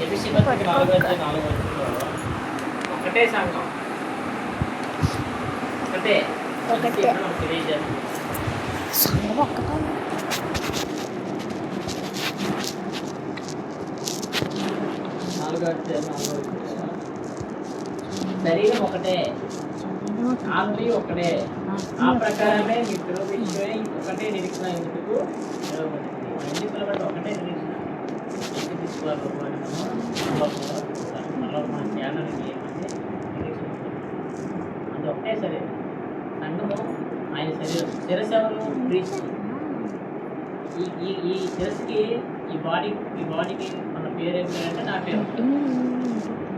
ఎఫెసీ పత్రిక 4:4 ఒకటే సంఘం, ఒకటే తెలియజేస్తుంది. శరీరం ఒకటే, ఆత్మ ఒకటే, ఆ ప్రకారమే మీ విషయమై ఒకటే నిరీక్షణ ఎందుకు ఎన్ని పిలబడి ఒకటే నిరీక్షణ మన ధ్యానానికి ఏమంటే నిరీక్షణ అంటే ఒకటే శరీరం. సంఘము ఆయన శరీరం, శిరస్సు ఎవరు? క్రీస్తు. ఈ శిరస్సుకి ఈ బాడీకి మన పేరు ఏం పేరంటే నా పేరు.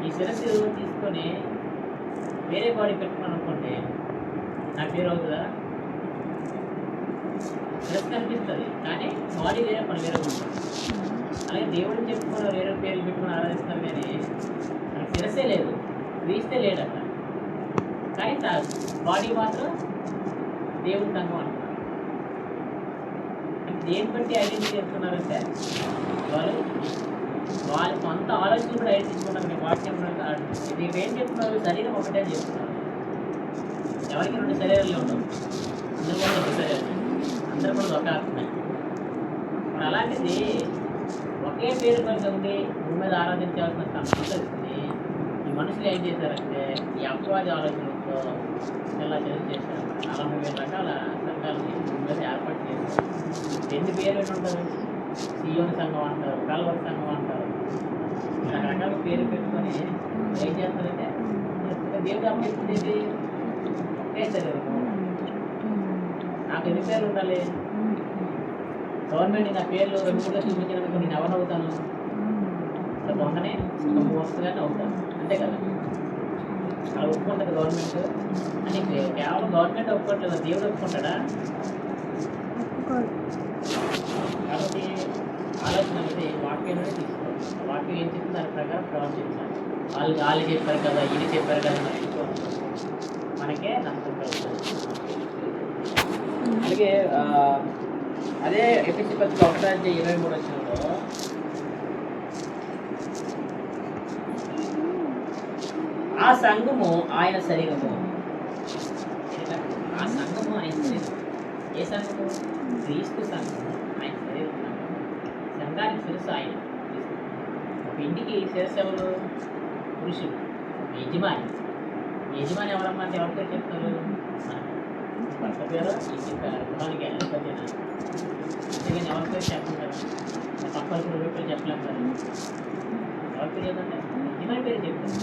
ఈ శిరస్సు తీసుకొని వేరే బాడీ పెట్టుకున్నాను అనుకోండి, నా పేరు అవుతుందా? శిరస్సు కనిపిస్తుంది కానీ బాడీ వేరే పని వేరే ఉంటుంది. అలాగే దేవుడిని చెప్పుకున్న వేరే పేర్లు పెట్టుకుని ఆరాధిస్తారు కానీ మనకి శిరస్సే లేదు, క్రీస్తే లేడు అక్కడ. కానీ బాడీ మాత్రం దేవుడి సంఘం అంటున్నారు. దేని బట్టి ఐడెంటిటీ చేస్తున్నారంటే వాళ్ళ సొంత ఆలోచనలు కూడా ఐడెంటించుకున్నారు. మీకు వాక్యం ఇది ఏం చెప్తున్నారు? శరీరం ఒకటే చెప్తున్నారు. ఎవరికి రెండు శరీరాలు ఉండవు, అందరూ కూడా ఒక శరీరం, అందరూ కూడా ఒక ఆత్మ. మరి అలాంటిది ఒకే పేరు కలిగి ఉండి భూమి మీద ఆరాధించాల్సిన సంస్కృతిని ఈ మనుషులు ఏం చేశారంటే ఈ అపవాది ఆలోచనలతో ఇలా చదువు చేశారు. 40,000 రకాల సంఘాలని భూమి మీద ఏర్పాటు చేశారు. ఎన్ని పేర్లు ఉంటారు? సియోని సంఘం అంటారు, కల్వరి సంఘం అంటారు, రకరకాల పేరు పెట్టుకొని ఏం చేస్తారంటే దేవుడు అప్పచెప్పింది ఒకే శరీరము. నాకు ఎన్ని పేర్లు ఉండాలి? గవర్నమెంట్ నా పేర్లు 2-3 చూపించినందుకు నేను ఎవరు అవుతాను? దొంగనే వస్తుందని అవుతాను, అంతే కదా. అలా ఒప్పుకుంటుంది గవర్నమెంట్ అని. కేవలం గవర్నమెంట్ ఒప్పుకోవట్లేదు, దేవుడు ఒప్పుకుంటాడా? కాబట్టి ఆలోచన అనేది వాక్యంలోనే తీసుకోవాలి. వాక్యం ఏం చెప్తుంది దాని ప్రకారం ప్రవర్తించాలి. వాళ్ళు చెప్పారు కదా, ఇది చెప్పారు కదా మనకే నష్టం కలుగుతుంది. అలాగే అదే ఎఫెసీ పత్రిక 1:23 ఆ సంఘము ఆయన శరీరము. ఆ సంఘము ఆయన శరీరం. ఏ సంఘము? క్రీస్తు సంఘము ఆయన శరీరం. సంఘానికి శిరస్సు ఆయన. ఒక ఇంటికి శిరస్సు ఎవరు? పురుషుడు, యజమాని. యజమాని ఎవరమ్మా అంటే ఎవరి పేరు చెప్తారు? భర్త పేరు ఇంటి గృహానికి అధిపతిన. అంతేగాని ఎవరి పేరు చెప్తుంటారు? పక్కన పేరు చెప్పలేము కదా. ఎవరి పేరు ఏంటంటే యజమాని పేరు చెప్తారు.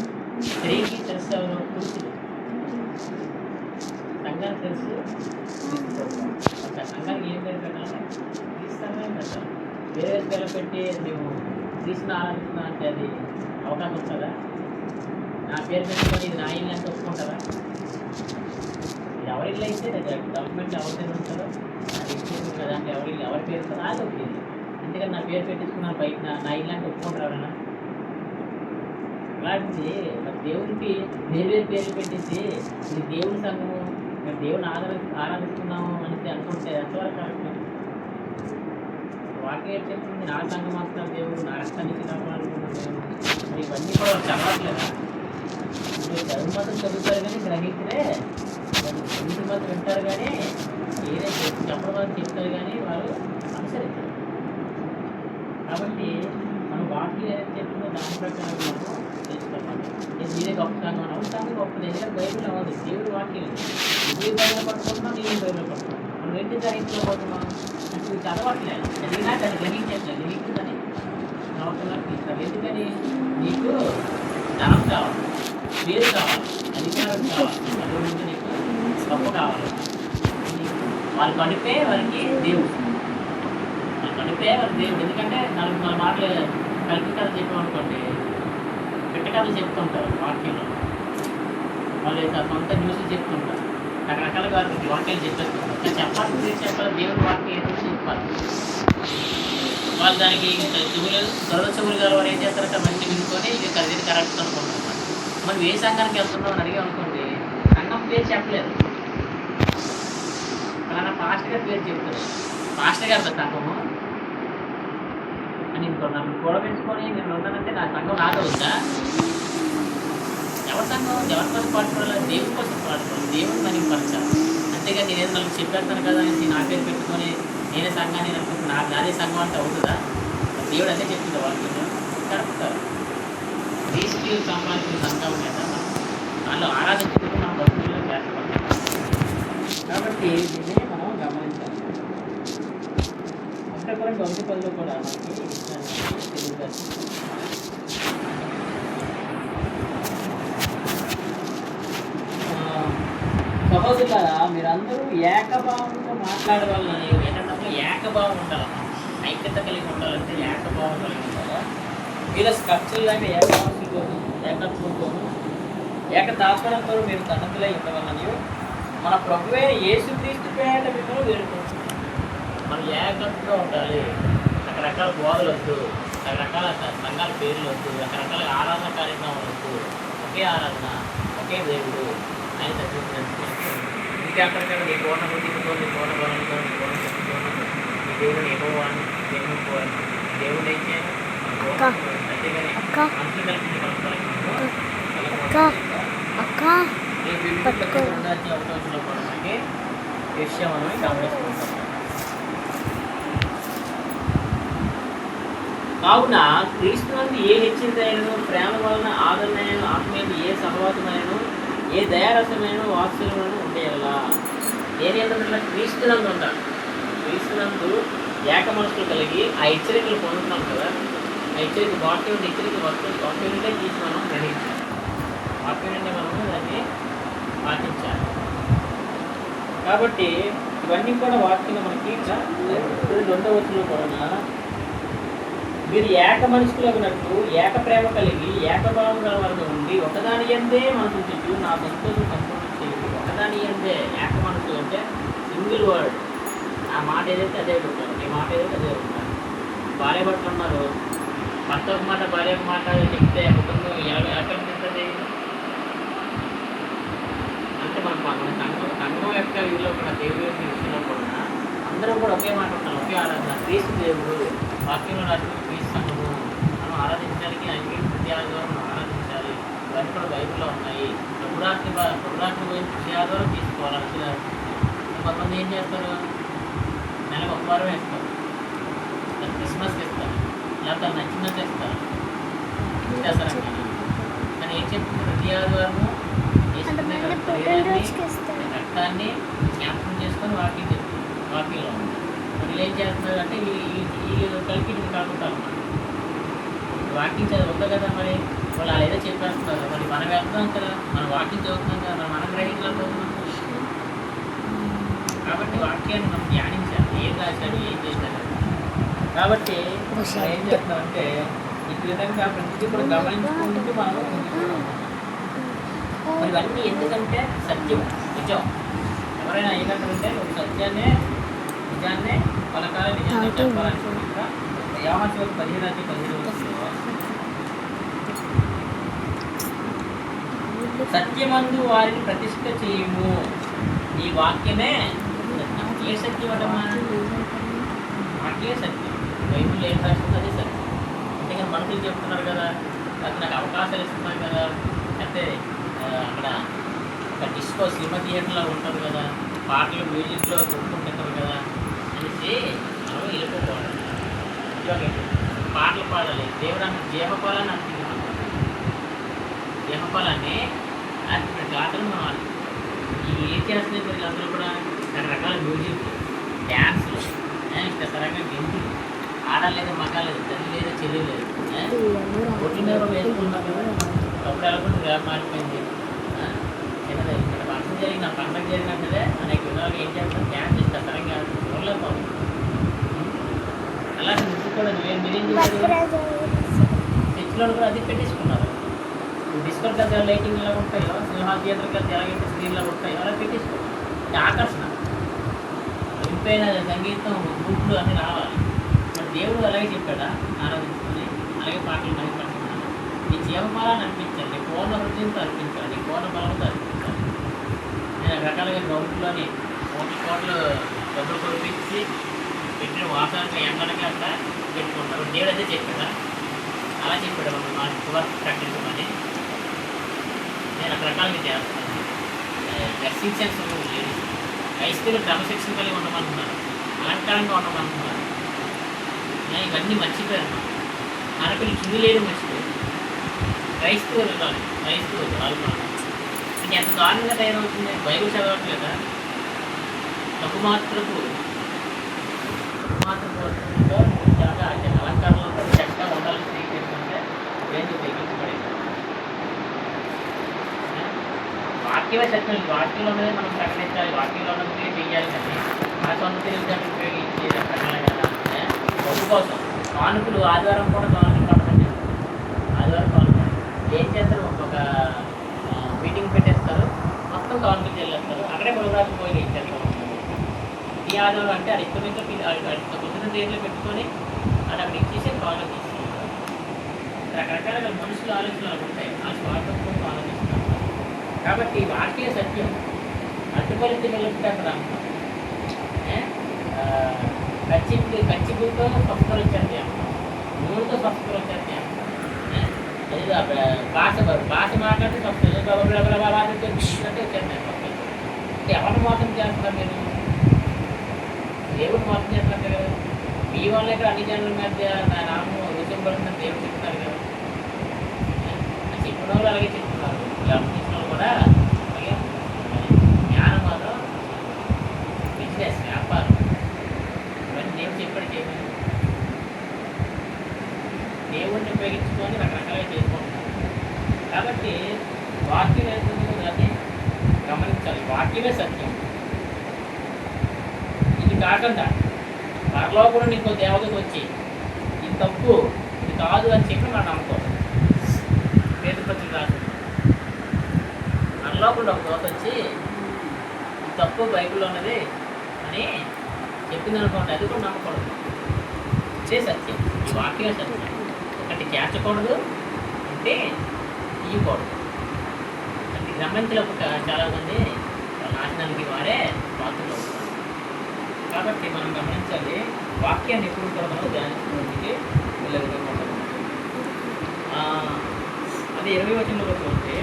స్త్రీకి శిరస్సు ఎవరు? పురుషుడు. సంఘానికి తెలుసు. సంఘానికి ఏం పేరు పెట్టాలంటే క్రీస్తునే పెట్టాలి. వేరే పేరు పెట్టి మేము క్రీస్తుని ఆరాధిస్తున్నాం అంటే అది అవకాశం ఉంటుందా? నా పేరు పెట్టుకొని ఇది నా ఇల్లు అంటే ఒప్పుకుంటారా? ఇది ఎవరి ఇల్లు అయితే గవర్నమెంట్ ఎవరి ఉంటారో అది ఇచ్చేది కదా. అంటే ఎవరి పేరు ఉంటుందో అది ఒప్పింది. అంతేకాని నా పేరు పెట్టించుకున్నాను బయట నా ఇల్లు అంటే ఒప్పుకుంటారు ఎవరైనా? అలాంటిది మరి దేవుడికి వేరు పేర్లు పెట్టేసి ఇది దేవుడి సంఘము, మేము దేవుని ఆరాధిస్తున్నాము అని అనుకుంటే ఎంతవరకు కరెక్ట్? వాక్యం ఏం చెప్తుంది? నా సంఘం అంటున్నారు దేవుడు, నా రక్తానికి కావాలనుకున్న దేవుడు. మరి ఇవన్నీ కూడా చదవట్లేదా? మీరు చదువు మాత్రం చదువుతారు కానీ గ్రహించరే, ఇంటి మాత్రం వింటారు కానీ ఏదైతే చెప్పడం మాత్రం చెప్తారు కానీ వారు అనుసరిస్తారు. కాబట్టి మనం వాక్యం ఏదైతే చెప్తుందో దాని ప్రకారం మనం తెలుసుకోవాలి. మీరే గొప్ప సంఘం అని అవుతాను గొప్పది. ఎందుకంటే బైబిల్ అవ్వదు, దేవుడు వాక్యం. నువ్వు బైబిల్ పట్టుకుంటున్నావు, నేను బైబిల్ పట్టుకున్నాను. మనం ఏంటి గ్రహించలేకపోతున్నాం అంటే నువ్వు చదవట్లేదు, చదివినా దాన్ని గ్రహించట్లేదు. గ్రహించిందని నమ్మకంగా తీస్తారు. ఎందుకని? నీకు ధనం కావాలి, పేరు కావాలి, అధికారం కావాలి, అదే నుంచి నీకు గొప్ప కావాలి. వాళ్ళు కడిపే వారికి దేవుడు, వాళ్ళు కడిపే వారి దేవుడు. ఎందుకంటే 4 మాటలు కలిపి కథ చెప్పామనుకోండి, పెట్టకథలు చెప్తుంటారు వాక్యంలో. వాళ్ళు సొంత న్యూస్లు చెప్తుంటారు, రకరకాలుగా వాక్యాలు చెప్పేస్తుంటారు. చెప్పాల్సింది చెప్పాలి, దేవుడి వాక్యం ఏదో చెప్పాలి. వాళ్ళు దానికి చెవులు గారు వారు ఏం చేస్తారంటే మంచి వినుకొని ఇది కరెక్ట్ అనుకుంటున్నారు. మనం ఏ సంఘానికి వెళ్తున్నాం అని అడిగాం అనుకోండి, సంఘం పేరు చెప్పలేదు, అలానా పాస్టర్ గారి పేరు చెప్తారు. పాస్టర్ గారి సంఘము అని నన్ను కూడా పెంచుకొని నేను ఉన్నానంటే నా సంఘం నాతో ఉందా? ఎవరి సంఘం ఎవరి కోసం పాటుపడాలి? దేవుని కోసం పాటుపడాలి, దేవుని మహిమపరచాలి. అంతేగాని నేనేదో నాకు చెప్పేస్తాను కదా అనేసి నా పేరు పెట్టుకొని నేనే సంఘాన్ని అనుకుంటున్నాను, నాదే సంఘం అంటే అవుతుందా? దేవుడు అదే చెప్తుంది వాళ్ళకి కరెక్ట్. క్రీస్తు సంపాదించిన సంఘం కదా వాళ్ళు ఆరాధించుకుంటూ మన బతుకుల్లో చేస్తాం. కాబట్టి దీన్ని మనం గమనించాలి. అంటే కూడా 9:10 కూడా మనకి తెలియదు. సహోదరులారా, మీరందరూ ఏకభావంతో మాట్లాడవాలని ఏంటంటే ఏకభావం ఉండాలి, ఐక్యత కలిగి ఉండాలంటే ఏకభావం కలిగి ఉండాలి. వీళ్ళ ఖర్చులాగా ఏకభావంతోనూ ఏకత్వంతోనూ ఏకతాత్పర్యంతో మీరు సన్నద్ధులై ఉండవాలని మన ప్రభువైన యేసుక్రీస్తు పేరిట మిమ్మల్ని వేడుకుంటున్నాం. మనం ఏకత్వంగా ఉండాలి. రకరకాల బోధలు వద్దు, రకరకాల సంఘాల పేర్లు వద్దు, రకరకాల ఆరాధన కార్యక్రమాలు వద్దు. ఒకే ఆరాధన, ఒకే దేవుడు ఆయన తగ్గించు. ఇంకా అక్కడిక్కడ నీ పూర్ణ బుద్ధితో, నీ పూర్ణ బలంతో, నీ పూర్ణ శక్తితో నీ దేవుడిని ఇవ్వవాడిని దేవుని దేవుడు ఏం చేయాలి? అంతేగాని మనుషులు కలిసి అవకాశంలో కూడా మనకి విషయం మనం గమనిస్తుంటాం. కావున క్రీస్తునందు ఏ హెచ్చిందైనను, ప్రేమ వలన ఆదరణైన, ఆత్మీయ ఏ సహవాసమైనను, ఏ దయారసమైన వాత్సల్యమైన ఉండేలా ఏది ఏంటంటే క్రీస్తునందు ఉంటాడు. క్రీస్తునందు ఏక మనసులు కలిగి ఆ హెచ్చరికలు పొందుతున్నాం కదా. ఆ హెచ్చరిక వాక్యం హెచ్చరిక వాక్యం నుండే తీసి మనం గ్రహించాలి, వాక్యం నుండి మనము దాన్ని పాటించాలి. కాబట్టి ఇవన్నీ కూడా వాక్యంగా మనకి 2వ వచనంలో కూడా మీరు ఏక మనుషులగినట్టు ఏక ప్రేమ కలిగి ఏకభావం గల వారిగా ఉండి ఒకదాని యందే మనసు చుట్టూ నా సంతోషం సంపూర్ణ చేయండి. ఒకదాని యందే ఏక మనసు అంటే సింగిల్ వర్డ్. ఆ మాట ఏదైతే అదే ఉంటారు, ఈ మాట ఏదైతే అదే ఉంటారు. భార్య భర్తలు ఉన్నారు, భర్త ఒక మాట భార్య ఒక మాట చెప్తే కుటుంబం ఎక్కడిస్తుంది అంటే మన సంఘం యొక్క వీధిలో కూడా దేవుడి యొక్క విషయంలో కూడా అందరూ కూడా ఒకే మాట ఉంటారు, ఒకే ఆరాధన. క్రీస్తు దేవుడు వాక్యంలో రాసిన క్రీస్తు సంఘము మనం ఆరాధించడానికి ఆయనకి ప్రతి ఆదివారం మనం ఆరాధించాలి. ఇవన్నీ కూడా బైబిల్లో ఉన్నాయి. ప్రభురాత్రి పోయిన ప్రతి ఆదివారం తీసుకోవాలి. అసలు కొంతమంది ఏం చేస్తారు, నెలకు ఒక వారం వేస్తారు, క్రిస్మస్కి ఇస్తారు, లేకపోతే నచ్చినట్టు ఇస్తారు, చేస్తారు. కానీ ఏం చెప్తుంది, ప్రతి ఆదివారము రక్తాన్ని జ్ఞాపకం చేసుకొని వాకింగ్ చెప్తుంది. వాకింగ్లో వీళ్ళు ఏం చేస్తున్నారు అంటే వీళ్ళు కలిపి కాకుంటారు అన్నమాట. వాకింగ్ చదువు ఉంది కదా, మరి వాళ్ళు అలా ఏదో చెప్పేస్తున్నారు. మరి మనం వెళ్తున్నాం కదా, మనం వాకింగ్ చదువుతున్నాం కదా, మనం గ్రహించలేకపోతున్నాం. కాబట్టి వాక్యాన్ని మనం ధ్యానించాలి, ఏం రాశాడు ఏం చేశాడు. కాబట్టి ఏం చేస్తున్నామంటే ఈ విధంగా ప్రతి కూడా గమనించుకుంటూ మనం మరి ఇవన్నీ ఎందుకంటే సత్యం, నిజం. ఎవరైనా ఏంటంటే ఒక సత్యాన్నే నిజాన్నే పలకాల నిజాన్ని చెప్పాలని ఇంకా యోహాను 15:15 సత్యమందు వారిని ప్రతిష్ఠ చేయము, ఈ వాక్యమే సత్యం. ఏ సత్యం అటమా? వాక్యే సత్యం. బైబిల్ ఏం రాస్తుంది అదే సత్యం. అంతేగాని మనుషులు చెప్తున్నారు కదా, లేకపోతే నాకు అవకాశాలు ఇస్తున్నారు కదా, అంటే అక్కడ ఒక డిస్కో సినిమా థియేటర్లో ఉంటుంది కదా, పాటలు మ్యూజిక్లో కొట్టుకుంటుంటారు కదా అనేసి మనం వెళ్ళిపోవాలి. పాటలు పాడాలి, దేవుడు జీవపాలని అర్థం. జీవపాలని అర్థం ఆటలు మనం ఏం చేస్తున్నాయి మరి అందులో కూడా రకరకాల మ్యూజిక్, డ్యాన్స్లు, రకరకాల గెంతులు, ఆడలేదు మగాలేదు, తల్లి లేదు చెల్లి లేదు, ఒట్టినెవరో వేసుకుంటున్నారు కదా. అప్పుడు ఎలా కూడా మారిపోయింది. చిన్నది ఇక్కడ పండుగ జరిగిన పండుగ జరిగినట్టుదే అనేక విధాలుగా ఏం చేస్తారు, డ్యాన్స్ చేస్తారు, సరంగా చూడలేకపోతుంది. అలాంటి ముక్కు కూడా మీరేం చేశారు, చర్చిలో కూడా అది పెట్టేసుకున్నారు. డిస్కో కదా లైటింగ్ ఎలా ఉంటాయో, సినిమా థియేటర్ కదా ఎలాగైతే స్క్రీన్లో ఉంటాయో అలా పెట్టేసుకున్నారు. ఆకర్షణ, ఇంపైన సంగీతం, గ్రూపులు అన్నీ రావాలి. మరి దేవుడు అలాగే చెప్పాడా, ఆరాధించుకొని అలాగే పాటలు మహిమపడుతున్నాను. నీ జీవపాలను అర్పించాలి, నీ పూర్ణ హృదయంతో అర్పించాలి, నీ పూర్ణ బలంతో అర్పించాలి. నేను రకరకాలుగా గ్రౌండ్లోని కోట్లు డబ్బులు కొనిపించి పెట్టిన వాతావరణం ఎండలకి అక్కడ పెట్టుకుంటారు. దేవుడు అదే చెప్పాడా? అలా చెప్పాడు మా సువార్త ప్రకటించమని. నేను రకరకాలుగా చేస్తాను. డ్రెస్సింగ్ సెన్స్ లేదు. క్రైస్తవులు క్రమశిక్షణ కలిగి ఉండమంటున్నారు, అలంకారంగా ఉండమంటున్నారు. ఇవన్నీ మర్చిపోయారు. మనకులు చుండి లేదు మర్చిపోయారు. క్రైస్తవులు కాదు, క్రైస్తవులు వాళ్ళు అంటే ఎంత దారుణంగా తయారవుతుంది. బైబిల్ చదవట్లేదా? తప్పు మాత్రపు చాలా అలంకారంలో చక్కగా ఉండాలని స్వీకరిస్తుంటే ఏంటి తగ్గించబడేది. వాక్యమే సత్యం. వాక్యంలో ఉన్నదే మనం ప్రకటించాలి, వాక్యంలో ఉన్నది చెయ్యాలి. కానీ మన సొంత తెలివితేటలు ఉపయోగించి రకరకాల డబ్బు కోసం కానుకలు ఆదివారం కూడా కానుకలు పడకండి. ఆదివారం కానుకలు ఏం చేస్తారు? ఒక మీటింగ్ పెట్టేస్తారు, మొత్తం కానుకలు చెల్లేస్తారు, అక్కడే పొలరాజు పోయి ఇచ్చేస్తారు. ఈ ఆదివారం అంటే అది పొద్దున దేంట్లో పెట్టుకొని అది అక్కడ ఇచ్చేసి కానుకలు తీసుకుంటారు. రకరకాల మనుషుల ఆలోచనలు ఉంటాయి, ఆ స్వార్థం కోసం ఆలోచిస్తారు. కాబట్టి వాక్య సత్యం అడ్డుపలికి వెళ్ళితే అక్కడ కచ్చిపుతో స్వస్థలు వచ్చేది అంటాం, నూనెతో స్వస్థలు వచ్చేది అంటాం. అది భాష మాట్లాడితే స్వస్థలు అంటే వచ్చేస్తాయి. ఎవరిని మోసం చేస్తున్నారు మీరు? దేవుడు మోసం చేస్తున్నారు కదా. మీ వల్ల ఇక్కడ అన్ని జనుల మధ్య నా నామం రుచి పడుతుందని దేవుడు చెప్తున్నారు కదా. చెప్పిన వాళ్ళు అలాగే చెప్తున్నారు, చేసిన వాళ్ళు కూడా అలాగే. జ్ఞానం మాత్రం బిజినెస్, వ్యాపారం, ఇవన్నీ దేవుడు చెప్పాడు చేయమని. దేవుడిని ఉపయోగించుకొని రకరకాలుగా చేసుకుంటున్నారు. కాబట్టి వాక్యం ఏదో దాన్ని గమనించాలి. వాక్యమే సత్యం. ఇది కాకుండా మరలో కూడా నీకు దేవతకు వచ్చి ఇది తప్పు, ఇది కాదు అని చెప్పి మనం నమ్మకం. పేదపత్రిక రాదు, మరలో కూడా ఒక దోత వచ్చి ఇది తప్పు బైబిల్లో ఉన్నది అని చెప్పింది అనుకోండి, అది కూడా నమ్మకూడదు. ఇదే సత్యం, ఈ వాక్యమే సత్యం. ఒకటి చేర్చకూడదు అంటే ఇవ్వకూడదు. అంటే గమనించలో చాలామంది నాశనానికి వాడే పాత్రలు అవుతున్నారు. కాబట్టి మనం గమనించాలి, వాక్యాన్ని ఎప్పుడు కూడా మనం ధ్యానించడానికి వెళ్ళే విధంగా ఉంటుంది. అది 20వ వచనంలో చూస్తే,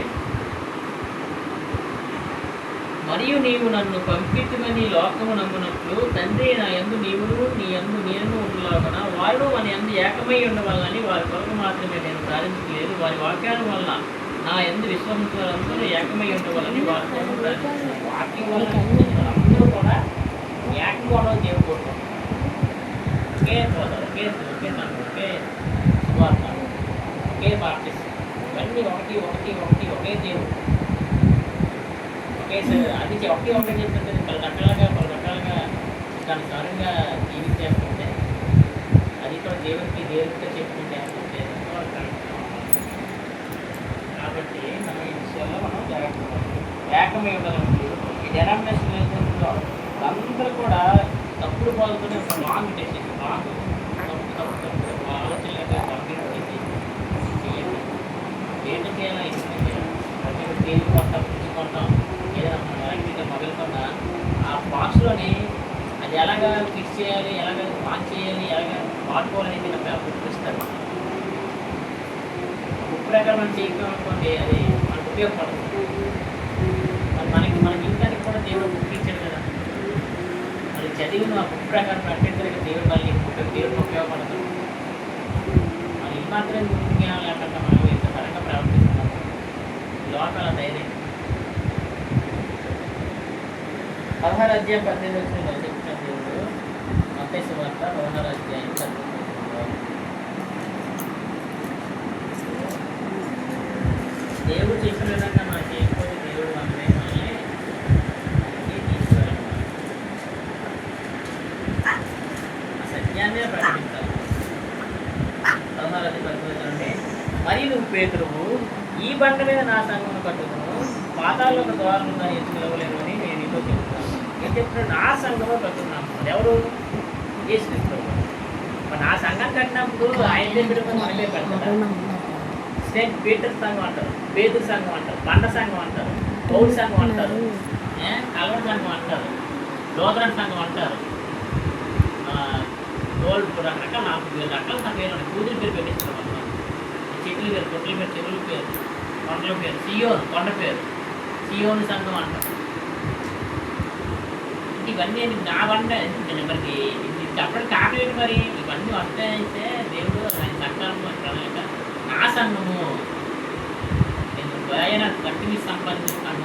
మరియు నీవు నన్ను పంపితుమని లోకము నమ్మునట్లు తండ్రి నా యందు నీవును నీ యందు నేను ఉండలాగన వారు మన యందు ఏకమై ఉండవాలని వారి కొరకు మాత్రమే నేను ప్రార్థించలేదు, వారి వాక్యాల వల్ల నా యందు విశ్వాసంతో ఏకమై ఉండవాలని వారి కొరకు ప్రార్థించాను. వాక్యం వల్ల అందరూ కూడా ఏకంగా దేవుడు కోరుకుంటారు. ఒకే సోదరు, ఒకే తండ్రి, ఒకే సువార్త, ఒకే బాప్టిస్ట్, ఇవన్నీ ఒకటి ఒకటి ఒకటి ఒకే దేవుడు, ఒకే అది ఒకటి ఒకటి చెప్తుంటే పలు రకాలుగా దాని సారంగా జీవించేస్తుంటే అది కూడా దేవుడితో చెప్పుకుంటే అంటే కాబట్టి మనం ఈ విషయాల్లో మనం జాగ్రత్తగా ఏకమై ఉండాలంటే ఈ డెనామినేషన్ అందరూ కూడా తప్పుడు బాగుతూనే ఒక లాంగ్ డెసిషన్, లాంగ్ తప్పు ఆలోచనలు కంప్లీట్ చేయండి. ఏంటి చేయాలి, ఇష్టం చేయాలి. ప్రతి తేలి కొంటాం, పుచ్చుకుంటాం, ఏదైనా మనం ఎలక్ట్రికల్ మొబైల్ కొన్నా ఆ బాక్స్లోని అది ఎలాగ ఫిక్స్ చేయాలి, ఎలాగ ఆన్ చేయాలి, ఎలాగ వాడుకోవాలనేది బుక్ ఇస్తారు. బుక్ ప్రకారం మనం చేయకపోతే అది మనకు ఉపయోగపడుతుంది. మనకి ఇంటానికి కూడా దేవుడు బుక్ ఇచ్చాడు కదా. అది చదివి ఆ బుక్ ప్రకారం ప్రకటించడానికి దేవుడు మళ్ళీ దేవుడికి ఉపయోగపడుతుంది. మనం ఇది మాత్రం జ్ఞానం లేకుండా మనం ఎంత పరంగా ప్రవర్తిస్తున్నాం. లోకాల ధైర్యం 16 అధ్యాయం 18 వచ్చిన చెప్తున్న దేవుడు మత్తయి సువార్త 16 అధ్యాయం 18. దేవుడు చెప్పిన విధంగా మనం చేయకపోతే దేవుడు మనమే మనల్ని తీసుకురాలి. సత్యాన్నే ప్రకటించాలి. 16 అంటే మరియు నువ్వు పేతురువు ఈ బండ మీద నా సంఘమును కట్టుకును, పాతాల్లో ఒక ద్వారం ఉందని ఎందుకు నిలవలేను అని నేను నీతో చెప్తున్నాను. ఏం చెప్తున్నాడు? నా సంఘంలో కట్టుకున్నాను. అది ఎవరు? యేసుక్రీస్తు. మరి నా సంఘం కట్టినప్పుడు ఆయన దగ్గర మనమే కడతాడు. సెయింట్ పీటర్ సంఘం అంటారు, పేతురు సంఘం అంటారు, బండ సంఘం అంటారు, పౌరు సంఘం అంటారు, కల్వర్ సంఘం అంటారు, లోదరన్ సంఘం అంటారు, గోల్డ్ రకరకాల నాకు రకాల నా పేరు కూతురు పేరు పెట్టించాను అన్నమాట. చెట్లు పేరు, కొట్ల పేరు, చెరువుల పేరు, కొండల పేరు, సియోన్ కొండ పేరు, సియోని సంఘం అంటారు. ఇవన్నీ నా బండ మనకి చెప్పడానికి కారణం ఏంటి మరి? ఇవన్నీ వస్తాయంటే దేవుడు ఆయన సంకల్పం ప్రణాళిక. నా సంఘము నేను ఆయన కట్టిని సంపాదించిన సంఘం